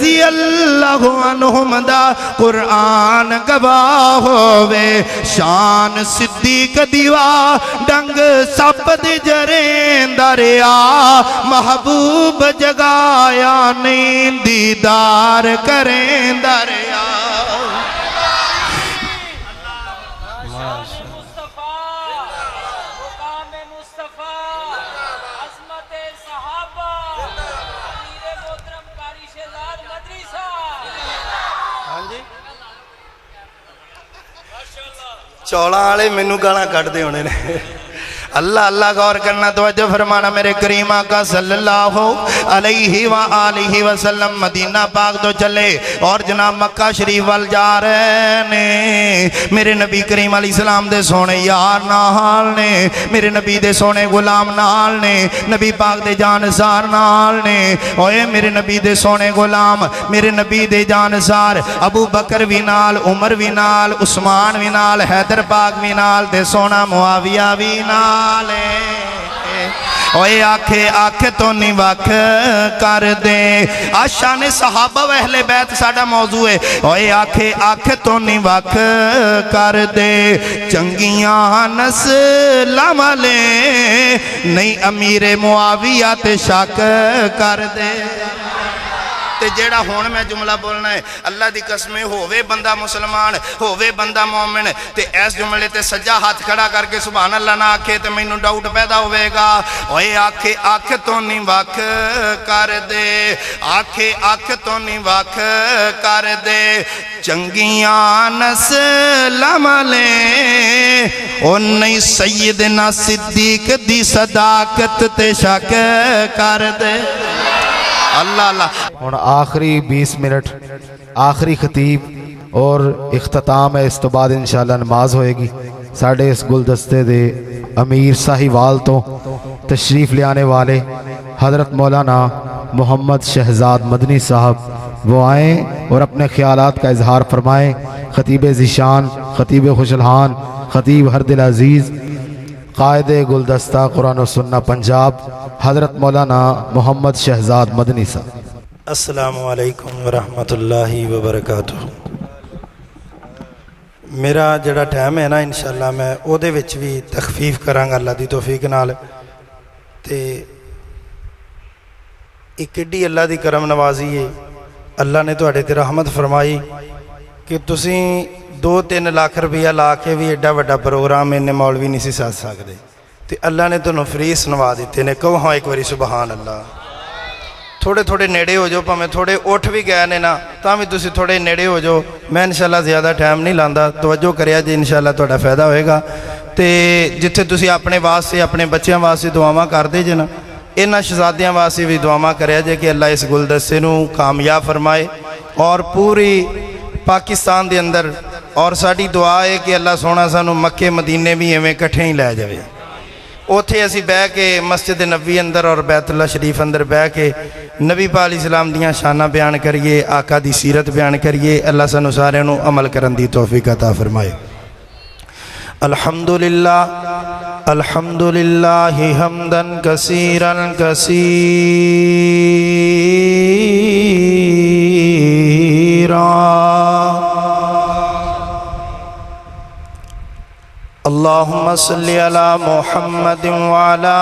رضی اللہ عنہم دا قرآن گواہ ہووے شان صدیق دیوا ڈنگ سپ دی جرین دریا محبوب جگایا نہیں دیدار کریں دریا چوڑا والے مینوں گالاں کڈدے ہونے نے اللہ اللہ غور کرنا توجہ فرمانا میرے کریم آقا صلی اللہ علیہ وآلہ وسلم مدینہ پاک تو چلے اور جناب مکہ شریف وال جا رہے نے میرے نبی کریم علیہ السلام دے سونے یار نال نے میرے نبی دے سونے غلام نال نے نبی پاک دے جانسار نال نے اوے میرے نبی دے سونے غلام میرے نبی دے جانسار ابو بکر وی نال عمر وی نال عثمان وی نال حیدر پاک وی نال تے سونا معاویہ وی نال اوے آنکھیں آنکھ تو نہیں وقت کر دے آشان صحابہ و اہل بیت ساڑھا موضوع ہے اوے آنکھیں آنکھ تو نہیں وقت کر دے چنگیاں نسل عملے نہیں امیر معاویہ تے شک کر دے تے جیڑا ہون میں جملہ بولنا ہے اللہ دی قسمیں ہووے بندہ مسلمان ہووے بندہ مومن تے ایس جملے تے سجا ہاتھ کھڑا کر کے سبحان اللہ نہ آکھے تے میں انہوں ڈاؤٹ پیدا ہوئے گا اوے آکھے آکھ تو نہیں وقت کر دے آکھے آکھ تو نہیں وقت کر دے چنگیاں نسل عملے او نہیں سیدنا صدیق دی صداقت تے شک کر دے اللہ اللہ اور آخری 20 منٹ آخری خطیب اور اختتام ہے اس تو بعد انشاءاللہ نماز ہوئے گی ساڑھے اس گلدستے دے امیر ساہیوال تو تشریف لے آنے والے حضرت مولانا محمد شہزاد مدنی صاحب وہ آئیں اور اپنے خیالات کا اظہار فرمائیں خطیب ذیشان خطیب خوشلحان خطیب ہر دل عزیز قائد گلدستہ قرآن و سنہ پنجاب حضرت مولانا محمد شہزاد مدنی صاحب السلام علیکم ورحمۃ اللہ وبرکاتہ میرا جڑا ٹائم ہے نا انشاءاللہ میں او دے وچ بھی تخفیف کرانگا اللہ دی توفیق نال تے ایک ایڈی اللہ دی کرم نوازی ہے اللہ نے توڑے تے رحمت فرمائی کہ تسیں 2-3 لاکھ روپیہ لا کے بھی ایڈا وڈا پروگرام انہیں مولوی نہیں سی ساتھ سکتے تے اللہ نے تو فری سنوا دیتے نے کہو ہاں ایک باری سبحان اللہ تھوڑے تھوڑے نیڑے ہو جو پہ تھوڑے اٹھ بھی گئے نے نا تاں بھی تسی تھوڑے نیڑے ہو جو میں انشاءاللہ زیادہ ٹائم نہیں لاندا توجہ کریا جی انشاءاللہ توڑا فائدہ ہوئے گا تے جتھے تسی اپنے واسطے اپنے بچیاں واسطے دعاواں کر دے جے نا انہاں شہزادیاں واسطے بھی دعاواں کریا جے کہ اللہ اس گلدستے نو کامیاب فرمائے اور پوری پاکستان دے اندر اور ساڑی دعا ہے کہ اللہ سونا سانو مکے مدینے بھی ایویں کٹھیں ہی لے جاوے اوتھے اسی بہ کے مسجد نبی اندر اور بیت اللہ شریف اندر بہ کے نبی پاک علیہ السلام دیاں شانہ بیان کریے آقا دی سیرت بیان کریے اللہ سانو سارے نو عمل کرن دی توفیق عطا فرمائے الحمدللہ حمدن کثیرا اللہم صلی علی محمد وعلا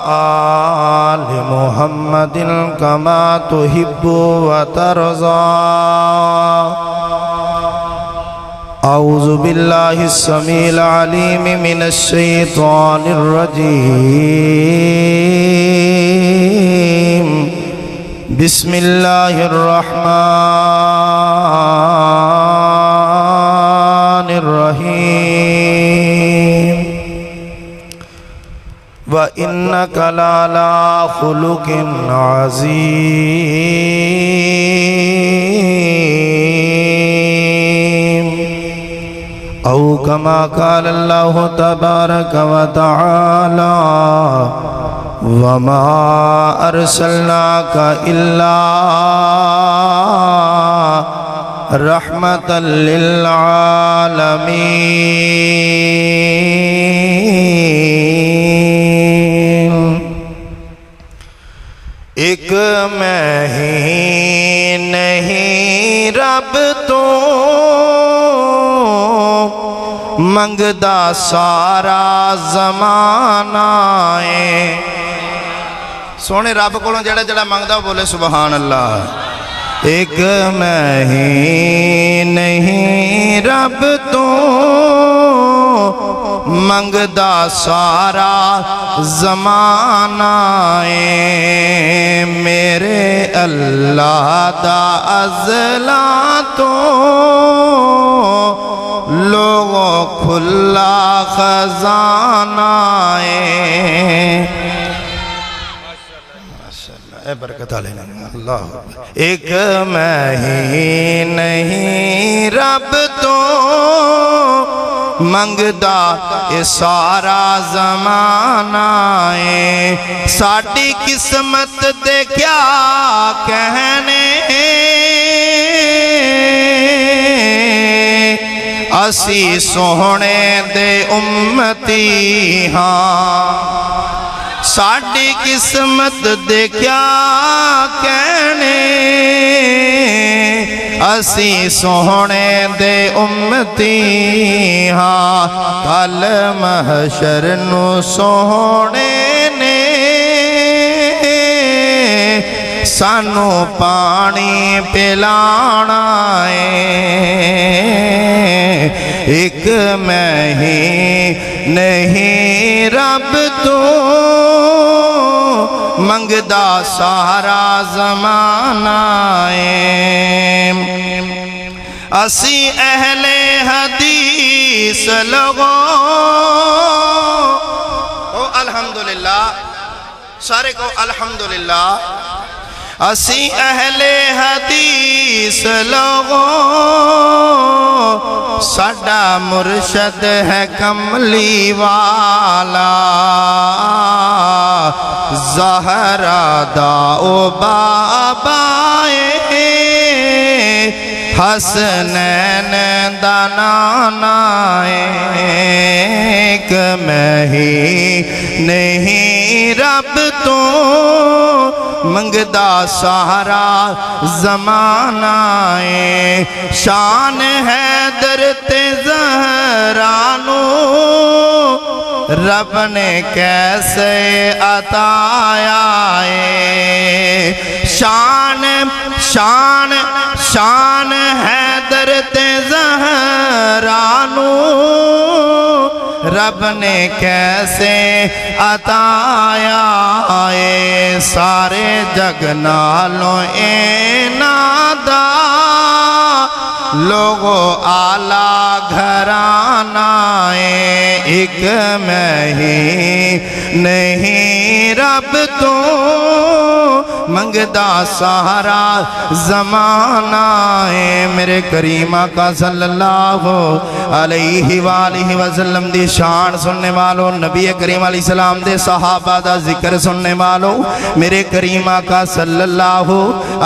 آل محمد کما تحب و ترضا اعوذ باللہ السمیع العلیم من الشیطان الرجیم بسم اللہ الرحمن الرحیم وَإِنَّكَ لَعَلَىٰ خُلُقٍ عَظِيمٍ او كما قال اللہ تبارک وتعالی وَمَا أَرْسَلْنَاكَ إِلَّا رحمة للعالمين ایک میں ہی نہیں رب تو منگدا سارا زمانہ ہے. سونے رب کو جڑا جڑا منگدا بولے سبحان اللہ. ایک میں ہی نہیں رب تو منگدا سارا زمانہ ہے. میرے اللہ دا ازلا تو لوگوں کھلا خزانہ ہے. اے برکت علینا اللہ. ایک میں ہی نہیں رب تو منگدا اے سارا زمانہ ہے. ساڈی قسمت دے کیا کہنے اسی سونے دے امتی ہاں. ساڈی قسمت دے کیا کہنے اسی سونے دے امتی ہاں. کل محشر نو سونے نے سانو پانی پلانا ہے. ایک میں ہی نہیں رب تو منگدا سارا زمانہ ہے. اسی اہل حدیث لوگوں الحمدللہ سارے کو الحمدللہ. اسی اہل حدیث لوگوں ساڈا مرشد ہے کملی والا. زہرا دا او بابائے حسنین دا نانا ہے. ایک میں ہی نہیں رب تو منگدا سارا زمانہ ہے. شان حیدر تے زہرا نو رب نے کیسے عطایا ہے. شان شان شان حیدر تے زہرا نو رب نے کیسے عطایا ہے. سارے جگ نالوں اینادا لوگو آلہ گھرانہ ہے. ایک میں ہی نہیں رب تو منگدا سارا زمانہ ہے. میرے کریم آقا صلی اللہ علیہ وآلہ وسلم دی شان سننے والو, نبی کریم علیہ السلام دے صحابہ دا ذکر سننے والو, میرے کریم آقا صلی اللہ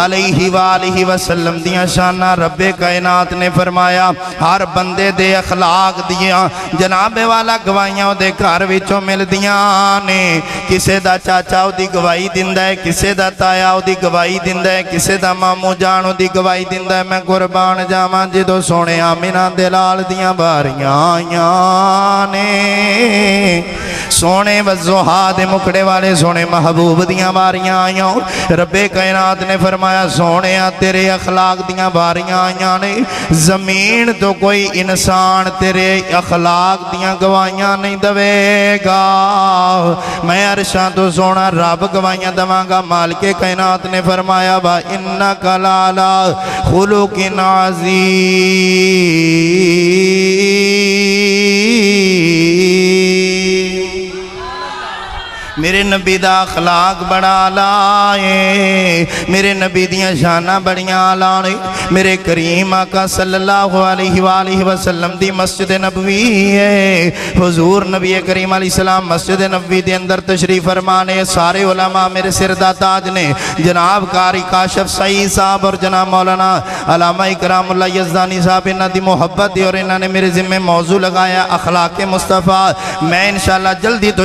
علیہ وآلہ وسلم دیاں شانہ رب کائنات نے فرمایا ہر بندے دے اخلاق دیاں جناب والا گوائیاں دے گھر وچوں مل دیاں نے. کسے دا چاچا دی گواہی دیندہ ہے, کسے دا تایا دی گواہی دیندہ ہے, کسے دا مامو جانو دی گواہی دیندہ ہے. میں قربان جاواں جدو سونے آمینہ دلال دیاں باریاں آیاں نے. سونے وزوہا دے مکڑے والے سونے محبوب دیاں باریاں آیاں. رب کائنات نے فرمایا سونے تیرے اخلاق دیاں باریاں آیاں نے. زمین تو کوئی انسان تیرے اخلاق دیاں گوائیاں نہیں دوے گا. میں عرشاں تو سونا رب گوائیاں دواں گا. مالک کائنات نے فرمایا با انکا لالا خلق عظیم. میرے نبی دا اخلاق بڑا لائے, میرے نبی دیاں شانہ بڑیاں لائے. میرے کریم آقا صلی اللہ علیہ وآلہ وسلم دی مسجد نبوی ہے. حضور نبی کریم علیہ السلام مسجد نبوی دے اندر تشریف فرمانے. سارے علماء میرے سر دا تاج نے. جناب قاری کاشف سعید صاحب اور جناب مولانا علامہ اکرام اللہ یزدانی صاحب انہاں دی محبت دی اور انہاں نے میرے ذمہ موضوع لگایا اخلاق مصطفیٰ. میں انشاءاللہ جلدی تو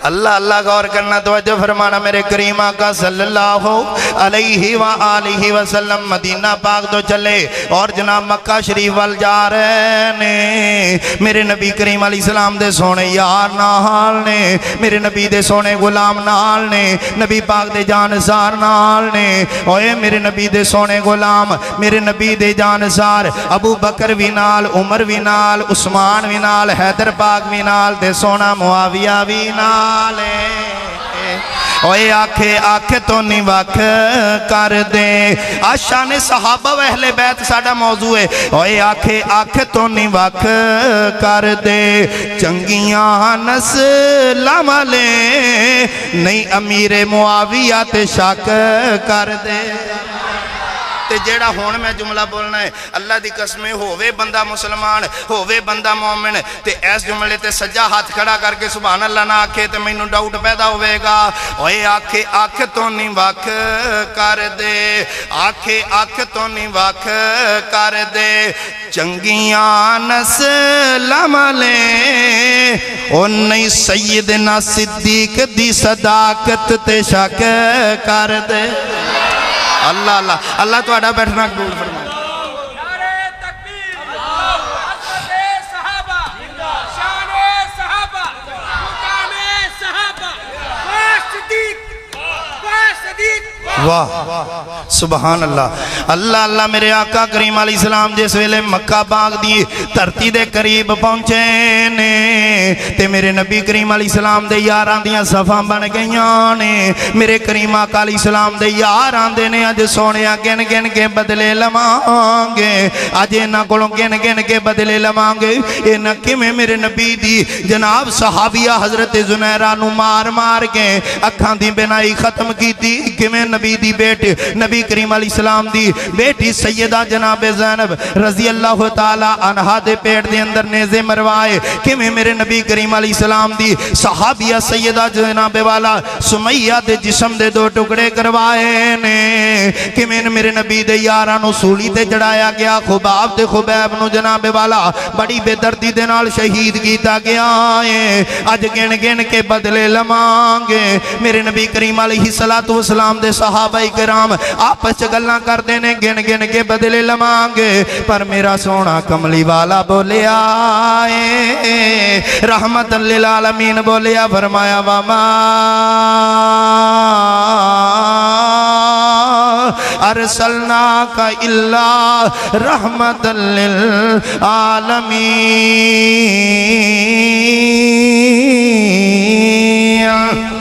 اللہ اللہ غور کرنا توجہ فرمانا میرے کریم آقا صلی اللہ علیہ وآلہ وسلم مدینہ پاک تو چلے اور جناب مکہ شریف وال جا رہے نے میرے نبی کریم علیہ السلام دے سونے یار نال نے میرے نبی دے سونے غلام نال نے نبی پاک دے جانسار نال نے اوے میرے نبی دے سونے غلام میرے نبی دے جانسار ابو بکر بھی نال عمر بھی نال عثمان بھی نال حیدر پاک بھی نال دے سونا معاویہ بھی نال اوے آکھے آکھے تو نہیں وقت کر دے آشان صحابہ و اہل بیت ساڑا موضوع ہے اوے آکھے آکھے تو نہیں وقت کر دے چنگیاں نسل والے نہیں امیر معاویہ تے شک کر دے تے جیڑا ہون میں جملہ بولنا ہے اللہ دی قسمیں ہووے بندہ مسلمان ہووے بندہ مومن تے ایس جملے تے سجا ہاتھ کھڑا کر کے سبحان اللہ نہ آکھے تے میں انہوں ڈاؤٹ پیدا ہوئے گا اوے آکھے آکھے تو نہیں وقت کر دے آکھے آکھے تو نہیں وقت کر دے چنگیاں نسل والے او نہیں سیدنا صدیق دی صداقت تے شک کر دے اللہ اللہ اللہ تو اڈا بیٹھنا قبول فرمائے نعرہ تکبیر عظمت صحابہ شان صحابہ مقام صحابہ صدیق واہ سبحان اللہ اللہ اللہ میرے آقا کریم علیہ السلام جس ویلے مکہ باغ دی ترتی دے قریب پہنچے نے تے میرے نبی کریم علیہ السلام دے یاران دیاں صفاں بن گئیاں نے میرے کریم آقا علیہ السلام دے یاران دے نے آج سونیا گن گن کے بدلے لمانگے آج اینا کولوں گن گن کے بدلے لمانگے اینا کمیں میرے نبی دی جناب صحابیہ حضرت زنیرانو مار مار کے اکھاں دی بنائی ختم کی تھی کمیں نبی دی بیٹے نبی کریم علیہ السلام دی بیٹی سیدہ جناب زینب رضی اللہ تعالی عنہا دے پیٹ دے اندر نیزے مروائے کہ میں میرے نبی کریم علیہ السلام دی صحابیہ سیدہ جناب والا سمیہ دے جسم دے دو ٹکڑے کروائے نے کہ میں میرے نبی دے یارانو سولی تے جڑایا گیا خباب دے خبیب نو جناب والا بڑی بے دردی دے نال شہید کیتا گیا ہے آج گن گن کے بدلے لمانگے میرے نبی کریم علیہ السلام دے صحابہ کرام آپس گلاں کر دینے گن گن کے بدلے لمانگے پر میرا سونا کملی والا بولے آئے رحمت للعالمین بولے فرمایا وما ارسلناک الا رحمت للعالمین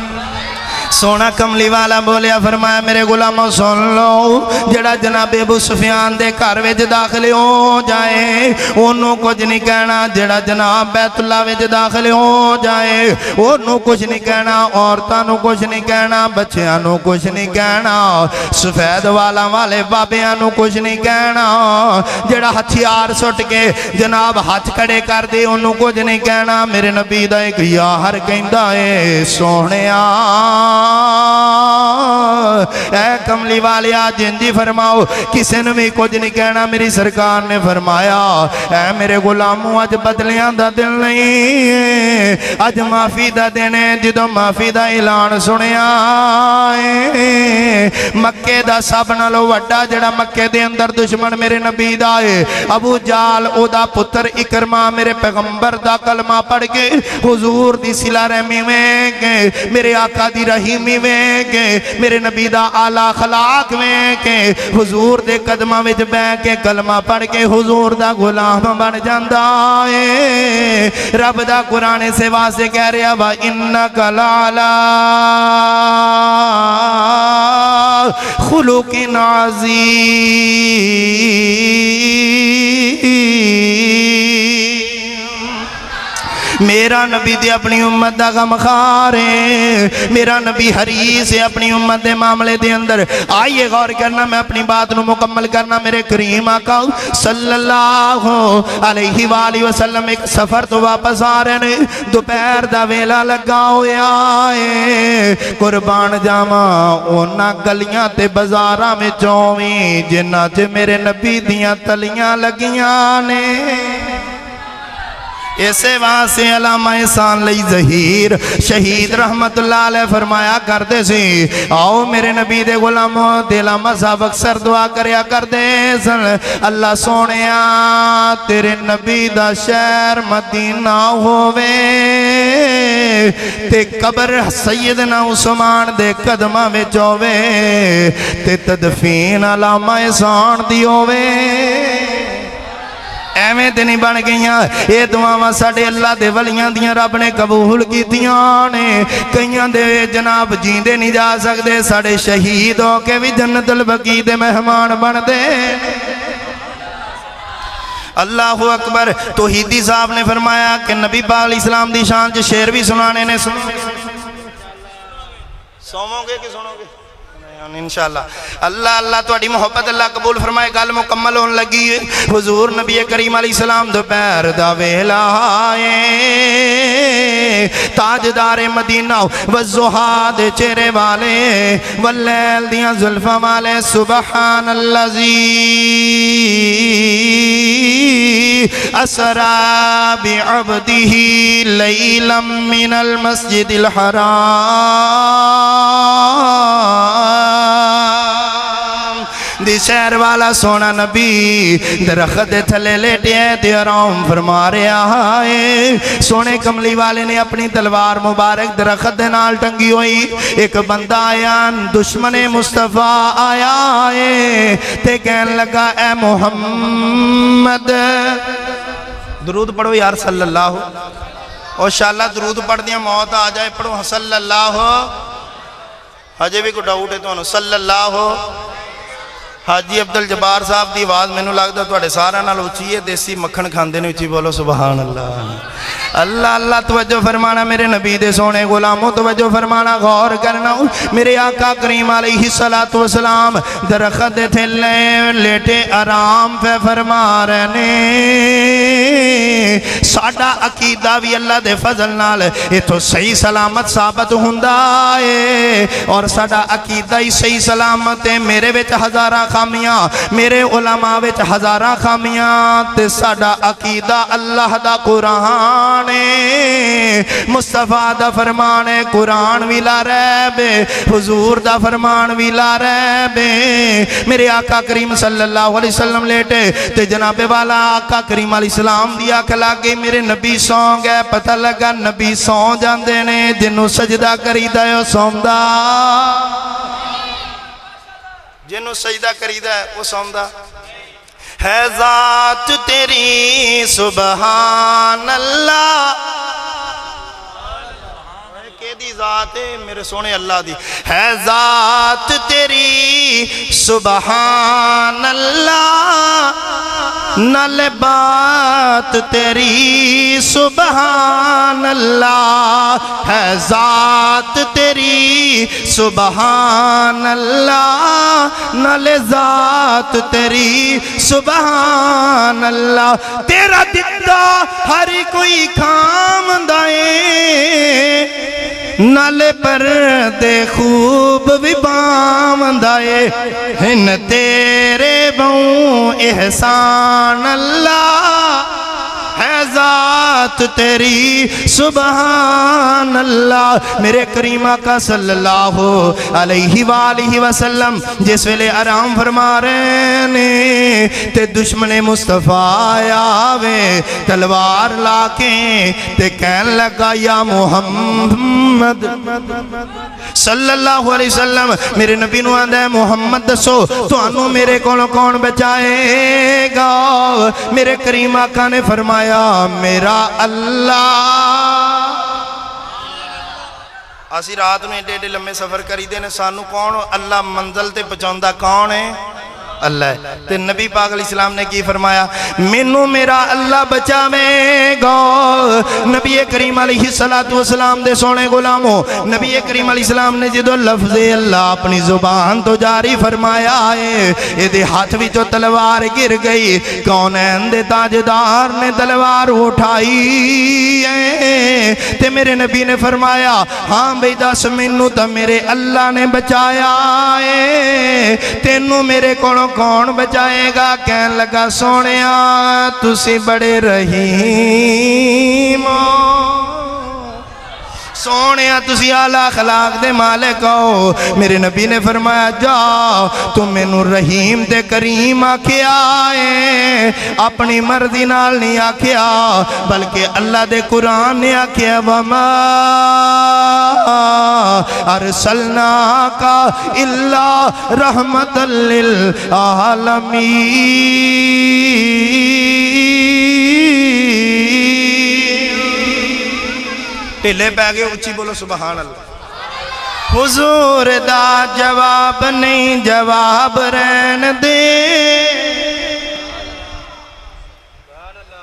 سونا کملی والا بولیا فرمایا میرے غلاموں سن لو جڑا جناب ابو سفیان دے گھر وچ داخل ہو جائے انہوں کچھ نہیں کہنا جڑا جناب بیت اللہ وچ داخل ہو جائے انہوں کچھ نہیں کہنا عورتانوں کچھ نہیں کہنا بچیانوں کچھ نہیں کہنا سفید والا والے بابیانوں کچھ نہیں کہنا جڑا ہتھیار سٹ کے جناب ہاتھ کھڑے کر دے انہوں کچھ نہیں کہنا میرے نبی دا ایک یاہر کہندا اے سونیا اے کملی والے آج جنجی فرماؤ کسی نے بھی کچھ نہیں کہنا میری سرکار نے فرمایا اے میرے غلاموں آج بدلیاں دا دل نہیں آج معافی دا دینے جدو معافی دا اعلان سنیا مکے دا سب نالو وڈا جڑا مکے دے اندر دشمن میرے نبی دا ہے ابو جال او دا پتر اکرما میرے پیغمبر دا کلمہ پڑھ کے حضور دی صلہ رحمی میں گئے میرے آقا دی رحیمی میں گئے میرے نبی دا اعلیٰ خلاق میں گئے حضور دے قدمہ وچ بے کے کلمہ پڑھ کے حضور دا غلام بن جاندہ ہے رب دا قرآن سے واضح کہہ رہا وَإِنَّكَ لَعَلَىٰ خُلُقٍ عَظِيمٍ میرا نبی دے اپنی امت دا غم خار ہے میرا نبی حریص ہے اپنی امت دے معاملے دے اندر آئیے غور کرنا میں اپنی بات نو مکمل کرنا میرے کریم آقا صلی اللہ علیہ وآلہ وسلم ایک سفر تو واپس آ رہے نے دوپہر دا ویلا لگا ہویا ہے قربان جاما اونا گلیاں تے بازاراں میں چویں جنہ چے میرے نبی دیاں تلیاں لگیاں نے اسے واسطے علامہ احسان علی ظہیر شہید رحمت اللہ علیہ فرمایا کرتے سی آؤ میرے نبی دے غلاموں تے علامہ صاحب اکثر دعا کریا کرتے سن اللہ سونیا تیرے نبی دا شہر مدینہ ہووے تے قبر سیدنا عثمان دے قدمہ وچ ہووے تے تدفین علامہ احسان دی ہووے ایویں تے نہیں بن گئیاں اے دعاواں ساڈے اللہ دے ولیاں دیاں رب نے قبول کیتیاں نے کئیاں دے جناب جیندے نہیں جا سکدے ساڈے شہید ہو کے بھی جنت البقیع دے مہمان بن دے اللہ اکبر توحیدی صاحب نے فرمایا کہ نبی پاک علیہ السلام دی شان چ شعر بھی سنانے نے سومو گے کہ سنو گے انشاءاللہ اللہ اللہ تواڈی محبت اللہ قبول فرمائے گل مکمل ہون لگی ہے حضور نبی کریم علیہ السلام دوپہر دا ویلا آئے تاجدار مدینہ والضحیٰ دے چہرے والے واللیل دیاں زلفاں والے سبحان اللذی اسرا بعبدہ لیلا من المسجد الحرام دی شہر والا سونا نبی درخت تھلے لیٹے تے آرام فرما رہا ہے سونے کملی والے نے اپنی تلوار مبارک درخت دے نال ٹنگی ہوئی ایک بندہ آیا دشمن مصطفیٰ آیا ہے تے کہن لگا اے محمد درود پڑھو یار صلی اللہ اور شاءاللہ درود پڑھ دیا موت آ جائے پڑھو صلی اللہ حجے بھی کو ڈاؤٹ ہے تو صلی اللہ حاجی عبدالجبار صاحب دی آواز میں لگتا تواڈے سارا نال اچھی ہے دیسی مکھن کھاندے نے اچھی بولو سبحان اللہ اللہ اللہ توجہ فرمانا میرے نبی دے سونے غلاموں توجہ فرمانا غور کرنا میرے آقا کریم علیہ السلام درخت تھے لیٹے آرام پہ فرما رہنے ساڑھا عقیدہ بھی اللہ دے فضل نال یہ تو صحیح سلامت ثابت ہوندا ہے اور ساڑھا عقیدہ ہی صحیح سلامت ہے میرے وچ ہزارہ خامیاں میرے علماء وچ ہزارہ خامیاں تے ساڑھا عقیدہ اللہ دا قرآن مصطفیٰ دا فرمان قرآن بھی لا ریب حضور دا فرمان بھی لا ریب میرے آقا کریم صلی اللہ علیہ وسلم لیٹے تے جناب والا آقا کریم علیہ السلام دی آنکھ لگ گئی میرے نبی سون گئے پتہ لگا نبی سون جاندے نے جنوں سجدہ کریدا ہے او سوندا جنوں سجدہ کریدا ہے وہ سوندا ہے ذات تیری سبحان اللہ دی ذات ہے میرے سونے اللہ دی ہے ذات تیری سبحان اللہ نل بات تیری سبحان اللہ ہے ذات تیری سبحان اللہ نل ذات تیری سبحان اللہ تیرا دتا ہر کوئی کام دائے نال پر دے خوب بھی باندائے ہن تیرے بہوں احسان اللہ ہے ذات تیری سبحان اللہ میرے کریم آقا صلی اللہ علیہ وآلہ وسلم جس ویلے آرام فرما رہے نے تے دشمن مصطفیٰ آوے تلوار لاکیں تے کہن لگا یا محمد صلی اللہ علیہ وسلم میرے نبی نو آندہ ہے محمد دسو تو انو میرے کون بچائے گا میرے کریم آقا نے فرمایا میرا اللہ اسی رات میں ڈیڑے لمحے سفر کری دینے سانو کون اللہ منزل تے پہنچاؤندا کون ہے اللہ ہے تے نبی پاک علیہ السلام نے کی فرمایا منو میرا اللہ بچاوے گا نبی کریم علیہ السلام دے سونے غلاموں نبی کریم علیہ السلام نے جدو لفظ اللہ اپنی زبان تو جاری فرمایا ہے یہ دے ہاتھ بھی جو تلوار گر گئی کونین دے تاجدار نے تلوار اٹھائی ہے تے میرے نبی نے فرمایا ہاں بھئی دس منو تا میرے اللہ نے بچایا ہے تینوں میرے کون بچائے گا کہن لگا سونیا تسی بڑے رہی سونے تسی اعلی اخلاق دے مالک ہو میرے نبی نے فرمایا جا تم مینوں رحیم تے کریم آکھیا ہے اپنی مرضی نال نہیں آکھیا بلکہ اللہ دے قرآن نے آکھیا وما ارسلناک الا رحمت للعالمین ٹھلے پہ گئے اچھی بولو سبحان اللہ حضور دا جواب نہیں جواب رہن دے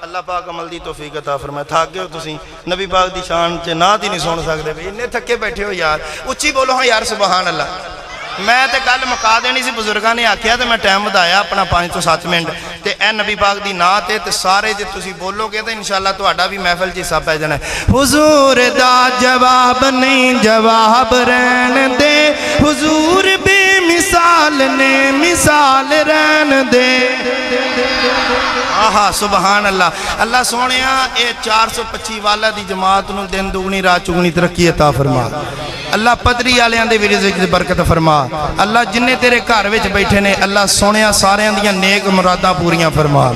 اللہ پاک عمل دی توفیق عطا فرمائے تھک گئے ہو تسی نبی پاک دی شان چ نات ہی نہیں سن سکتے بھئی انہیں تھکے بیٹھے ہو یار اچھی بولو ہاں یار سبحان اللہ میں تے گل مکا دینی سی بزرگاں نے آکھیا تے میں ٹائم ودایا اپنا 5 ਤੋਂ 7 منٹ تے اے نبی پاک دی نعت تے سارے جے تسی بولو گے تے انشاءاللہ تہاڈا بھی محفل چ حصہ پے جانا ہے حضور دا جواب نہیں جواب رہن دے حضور بے مثال نے مثال رہن دے آہا سبحان اللہ اللہ سونیا اے 425 والا دی جماعت نو دن دوگنی رات چگنی ترقی عطا فرما اللہ پدری آلیاں دے بھی رزق دی برکت فرما اللہ جنہیں تیرے گھر وچ بیٹھے نے اللہ سونیا سارے دیاں نیک مراداں پوریاں فرما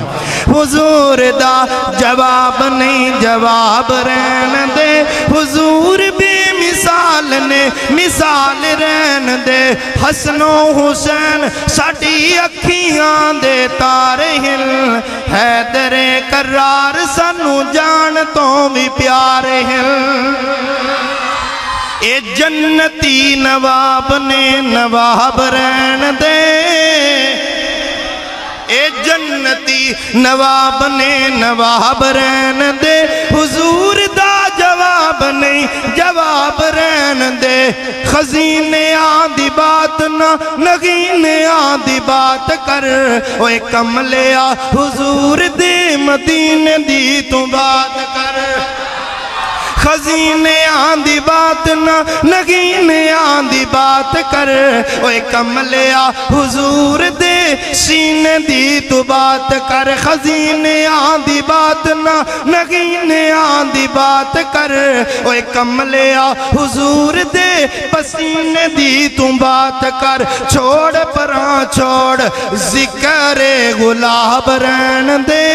حضور دا جواب نہیں جواب رہن دے حضور بے مثال نے مثال رہن دے حسن و حسین ساڈی اکھیاں دے تارے ہل حیدر کرار سانو جان تو بھی پیارے ہل اے جنتی نواب نے نواب رہن دے اے جنتی نواب نے نواب رہن دے حضور دا جواب نہیں جواب رہن دے خزینے آدھی بات نہ نگینے آدھی بات کر اوے کملیا حضور دے مدینے دی تو بات کر خزینے آندھی بات نہ نگینے آندھی بات کر اوے کملیا حضور دے سینے دی تو بات کر خزینے آندھی بات نہ نگینے آندھی بات کر اوے کملیا حضور دے پسینے دی تو بات کر چھوڑ پران چھوڑ ذکر گلاب رہن دے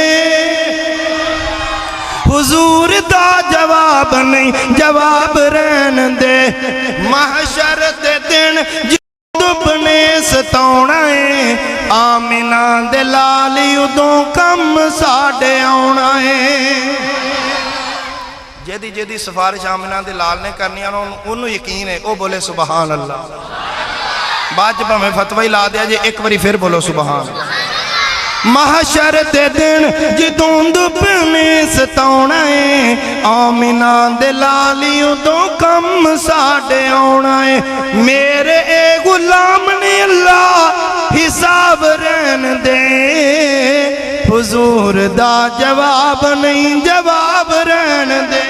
حضور دا جواب نہیں جواب رہن دے محشر دے دن جدو بنے ستونا ہے آمینہ دے لالی ادوں کم ساڑے آونا ہے جیدی جیدی سفارش آمینہ دے لال نے کرنی انہوں یقین ہے او بولے سبحان اللہ بعد جب ہمیں فتوی لا دیا جے ایک باری پھر بولو سبحان اللہ محشر دے دن جدوں دب میں ستونا ہے آمینہ دے لالی ادوں کم ساڑے آونا ہے میرے اے غلام نے اللہ حساب رہن دے حضور دا جواب نہیں جواب رہن دے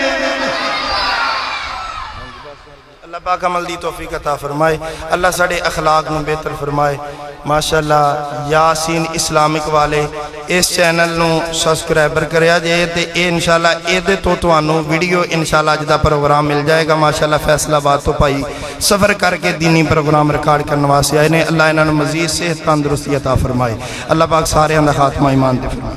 اللہ پاک عمل دی توفیق عطا فرمائے اللہ ساڑے اخلاق میں بہتر فرمائے ماشاءاللہ یاسین اسلامک والے اس چینل نو سبسکرائبر کریا جائے تے اے انشاءاللہ اے دے تو توانو ویڈیو انشاءاللہ جدا پروگرام مل جائے گا ماشاءاللہ فیصلہ بات تو پائی سفر کر کے دینی پروگرام ریکارڈ کرنے واسطے آئے نے اللہ انہوں نے مزید صحت تندرستی عطا فرمائے اللہ پاک سارے اندر خاتمہ ایمان دے فرمائے